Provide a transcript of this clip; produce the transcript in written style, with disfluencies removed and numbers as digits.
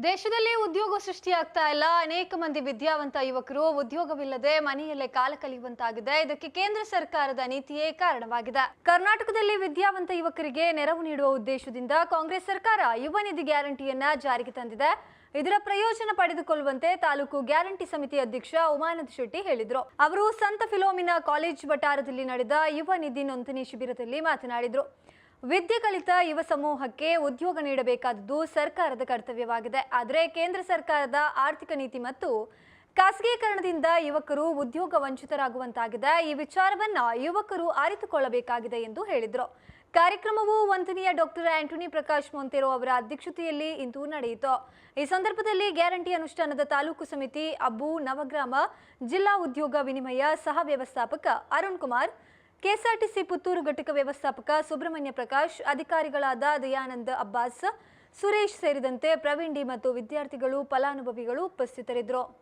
ದೇಶದಲ್ಲಿ ಉದ್ಯೋಗ ಸೃಷ್ಟಿಯಾಗ್ತಾ ಇಲ್ಲ. ಅನೇಕ ಮಂದಿ ವಿದ್ಯಾವಂತ ಯುವಕರು ಉದ್ಯೋಗವಿಲ್ಲದೆ ಮನೆಯಲ್ಲೇ ಕಾಲ ಕಳೆಯುವಂತಾಗಿದೆ. ಇದಕ್ಕೆ ಕೇಂದ್ರ ಸರ್ಕಾರದ ನೀತಿಯೇ ಕಾರಣವಾಗಿದೆ. ಕರ್ನಾಟಕದಲ್ಲಿ ವಿದ್ಯಾವಂತ ಯುವಕರಿಗೆ ನೆರವು ನೀಡುವ ಉದ್ದೇಶದಿಂದ ಕಾಂಗ್ರೆಸ್ ಸರ್ಕಾರ ಯುವ ನಿಧಿ ಗ್ಯಾರಂಟಿಯನ್ನ ಜಾರಿಗೆ ತಂದಿದೆ. ಇದರ ಪ್ರಯೋಜನ ಪಡೆದುಕೊಳ್ಳುವಂತೆ ತಾಲೂಕು ಗ್ಯಾರಂಟಿ ಸಮಿತಿ ಅಧ್ಯಕ್ಷ ಉಮಾನಂದ ಶೆಟ್ಟಿ ಹೇಳಿದರು. ಅವರು ಸಂತ ಫಿಲೋಮಿನಾ ಕಾಲೇಜ್ ವಟಾರದಲ್ಲಿ ನಡೆದ ಯುವ ನಿಧಿ ನೋಂದಣಿ ಶಿಬಿರದಲ್ಲಿ ಮಾತನಾಡಿದರು. ವಿದ್ಯೆ ಕಲಿತ ಯುವ ಸಮೂಹಕ್ಕೆ ಉದ್ಯೋಗ ನೀಡಬೇಕಾದುದು ಸರ್ಕಾರದ ಕರ್ತವ್ಯವಾಗಿದೆ. ಆದರೆ ಕೇಂದ್ರ ಸರ್ಕಾರದ ಆರ್ಥಿಕ ನೀತಿ ಮತ್ತು ಖಾಸಗೀಕರಣದಿಂದ ಯುವಕರು ಉದ್ಯೋಗ ವಂಚಿತರಾಗುವಂತಾಗಿದೆ. ಈ ವಿಚಾರವನ್ನ ಯುವಕರು ಅರಿತುಕೊಳ್ಳಬೇಕಾಗಿದೆ ಎಂದು ಹೇಳಿದರು. ಕಾರ್ಯಕ್ರಮವು ವಂದನೀಯ ಡಾಕ್ಟರ್ ಆಂಟೋನಿ ಪ್ರಕಾಶ್ ಮೊಂತೆರೋ ಅವರ ಅಧ್ಯಕ್ಷತೆಯಲ್ಲಿ ಇಂದು ನಡೆಯಿತು. ಈ ಸಂದರ್ಭದಲ್ಲಿ ಗ್ಯಾರಂಟಿ ಅನುಷ್ಠಾನದ ತಾಲೂಕು ಸಮಿತಿ ಅಬ್ಬು ನವಗ್ರಾಮ, ಜಿಲ್ಲಾ ಉದ್ಯೋಗ ವಿನಿಮಯ ಸಹ ವ್ಯವಸ್ಥಾಪಕ ಅರುಣ್ ಕುಮಾರ್, ಕೆಎಸ್ಆರ್ಟಿಸಿ ಪುತ್ತೂರು ಘಟಕ ವ್ಯವಸ್ಥಾಪಕ ಸುಬ್ರಹ್ಮಣ್ಯ ಪ್ರಕಾಶ್, ಅಧಿಕಾರಿಗಳಾದ ದಯಾನಂದ್ ಅಬ್ಬಾಸ್, ಸುರೇಶ್ ಸೇರಿದಂತೆ ಪ್ರವೀಣ್ ಡಿ ಮತ್ತು ವಿದ್ಯಾರ್ಥಿಗಳು, ಫಲಾನುಭವಿಗಳು ಉಪಸ್ಥಿತರಿದ್ದರು.